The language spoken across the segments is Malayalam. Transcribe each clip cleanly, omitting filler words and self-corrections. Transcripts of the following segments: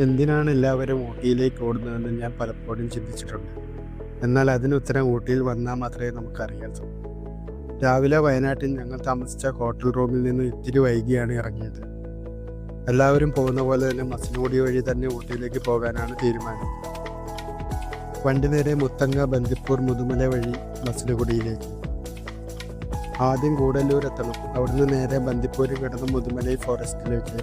എന്തിനാണ് എല്ലാവരും ഊട്ടിയിലേക്ക് ഓടുന്നതെന്ന് ഞാൻ പലപ്പോഴും ചിന്തിച്ചിട്ടുണ്ട്. എന്നാൽ അതിനുത്തരം ഊട്ടിയിൽ വന്നാൽ മാത്രമേ നമുക്കറിയാൻ സാധിക്കൂ. രാവിലെ വയനാട്ടിൽ ഞങ്ങൾ താമസിച്ച ഹോട്ടൽ റൂമിൽ നിന്ന് ഇത്തിരി വൈകിയാണ് ഇറങ്ങിയത്. എല്ലാവരും പോകുന്ന പോലെ തന്നെ മസനഗുഡി വഴി തന്നെ ഊട്ടിയിലേക്ക് പോകാനാണ് തീരുമാനം. വണ്ടി നേരെ മുത്തങ്ങ, ബന്ദിപ്പൂർ, മുതുമല വഴി മസനഗുഡിയിലേക്ക്. ആദ്യം കൂടല്ലൂർ എത്തണം. അവിടുന്ന് നേരെ ബന്ദിപ്പൂരിൽ കിടന്ന് മുതുമലൈ ഫോറസ്റ്റിലേക്ക്.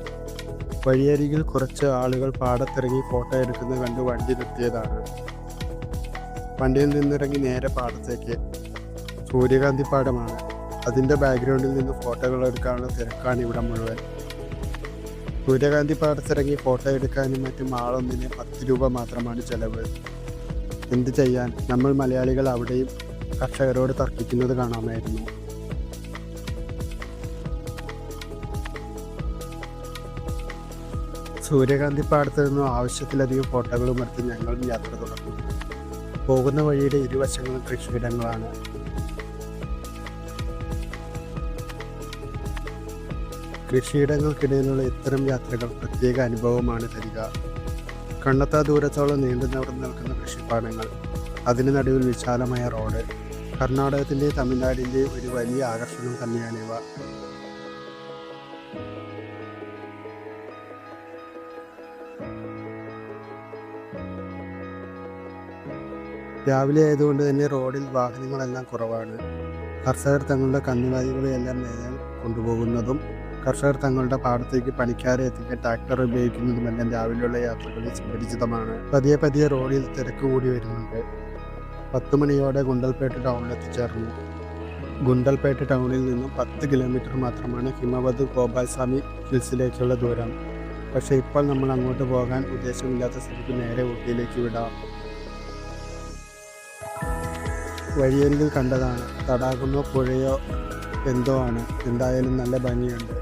വഴിയരികിൽ കുറച്ച് ആളുകൾ പാടത്തിറങ്ങി ഫോട്ടോ എടുക്കുന്നത് കണ്ട് വണ്ടി നിർത്തിയതാണ്. വണ്ടിയിൽ നിന്നിറങ്ങി നേരെ പാടത്തേക്ക്. സൂര്യകാന്തി പാടമാണ്. അതിൻ്റെ ബാക്ക്ഗ്രൗണ്ടിൽ നിന്ന് ഫോട്ടോകൾ എടുക്കാനുള്ള തിരക്കാണ് ഇവിടെ മുഴുവൻ. സൂര്യകാന്തി പാടത്തിറങ്ങി ഫോട്ടോ എടുക്കാനും മറ്റും ആളൊന്നിന് 10 രൂപ മാത്രമാണ് ചെലവ്. എന്ത് ചെയ്യാൻ, നമ്മൾ മലയാളികൾ അവിടെയും കർഷകരോട് തർക്കിക്കുന്നത് കാണാമായിരുന്നു. സൂര്യകാന്തി പാടത്ത് നിന്നും ആവശ്യത്തിലധികം ഫോട്ടോകളും എടുത്ത് ഞങ്ങളും യാത്ര തുടർന്നു. പോകുന്ന വഴിയുടെ ഇരുവശങ്ങളും കൃഷിയിടങ്ങളാണ്. കൃഷിയിടങ്ങൾക്കിടയിലുള്ള ഇത്തരം യാത്രകൾ പ്രത്യേക അനുഭവമാണ് തരിക. കണ്ണെത്താ ദൂരത്തോളം നീണ്ടു നിൽക്കുന്ന കൃഷിപ്പാടങ്ങൾ, അതിന് നടുവിൽ വിശാലമായ റോഡ്. കർണാടകത്തിൻ്റെയും തമിഴ്നാടിൻ്റെയും ഒരു വലിയ ആകർഷണം തന്നെയാണിവ. രാവിലെ ആയതുകൊണ്ട് തന്നെ റോഡിൽ വാഹനങ്ങളെല്ലാം കുറവാണ്. കർഷകർ തങ്ങളുടെ കന്നുകാലികളെയെല്ലാം മേയാൻ കൊണ്ടുപോകുന്നതും കർഷകർ തങ്ങളുടെ പാടത്തേക്ക് പണിക്കാരെ എത്തിക്കാൻ ട്രാക്ടർ ഉപയോഗിക്കുന്നതുമെല്ലാം രാവിലെയുള്ള യാത്രകളിൽ സുപരിചിതമാണ്. പതിയെ പതിയെ റോഡിൽ തിരക്ക് കൂടി വരുന്നുണ്ട്. 10 മണിയോടെ ഗുണ്ടൽപേട്ട് ടൗണിൽ എത്തിച്ചേർന്നു. ഗുണ്ടൽപേട്ട് ടൗണിൽ നിന്നും 10 കിലോമീറ്റർ മാത്രമാണ് ഹിമവത് ഗോപാൽസ്വാമി ഹിൽസിലേക്കുള്ള ദൂരം. പക്ഷേ ഇപ്പോൾ നമ്മൾ അങ്ങോട്ട് പോകാൻ ഉദ്ദേശമില്ലാത്ത സ്ഥലത്ത് നേരെ ഊട്ടിയിലേക്ക് വിടാം. വഴിയരികിൽ കണ്ടതാണ്. തടാകമോ പുഴയോ എന്തോ ആണ്. എന്തായാലും നല്ല ഭംഗിയുണ്ട്.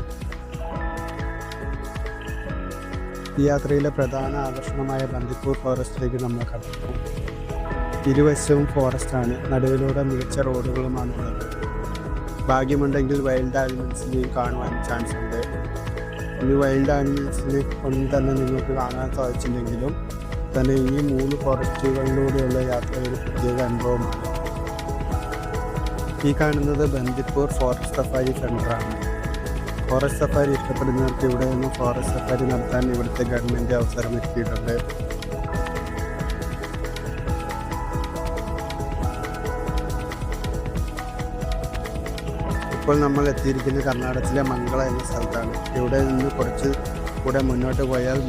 ഈ യാത്രയിലെ പ്രധാന ആകർഷണമായ ബന്ദിപ്പൂർ ഫോറസ്റ്റിലേക്ക് നമ്മൾ കടന്നു. ഇരുവശവും ഫോറസ്റ്റാണ്. നടുവിലൂടെ മികച്ച റോഡുകളുമാണുള്ളത്. ഭാഗ്യമുണ്ടെങ്കിൽ വൈൽഡ് ആനിമൽസിനെയും കാണുവാൻ ചാൻസ് ഉണ്ട്. ഈ വൈൽഡ് ആനിമൽസിനെ ഒന്നും തന്നെ നിങ്ങൾക്ക് കാണാൻ സാധിച്ചില്ലെങ്കിലും തന്നെ ഈ 3 ഫോറസ്റ്റുകളിലൂടെയുള്ള യാത്ര ഒരു പ്രത്യേക അനുഭവമാണ്. ഈ കാണുന്നത് ബന്ദിപ്പൂർ ഫോറസ്റ്റ് സഫാരി സെൻ്ററാണ്. ഫോറസ്റ്റ് സഫാരി ഇഷ്ടപ്പെടുന്നവർക്ക് ഇവിടെ നിന്ന് ഫോറസ്റ്റ് സഫാരി നടത്താൻ ഇവിടുത്തെ ഗവൺമെൻറ് അവസരം എത്തിയിട്ടുണ്ട്. ഇപ്പോൾ നമ്മൾ എത്തിയിരിക്കുന്നത് കർണാടകത്തിലെ മംഗള എന്ന സ്ഥലത്താണ്. ഇവിടെ നിന്ന് കുറച്ച് കൂടെ മുന്നോട്ട് പോയാൽ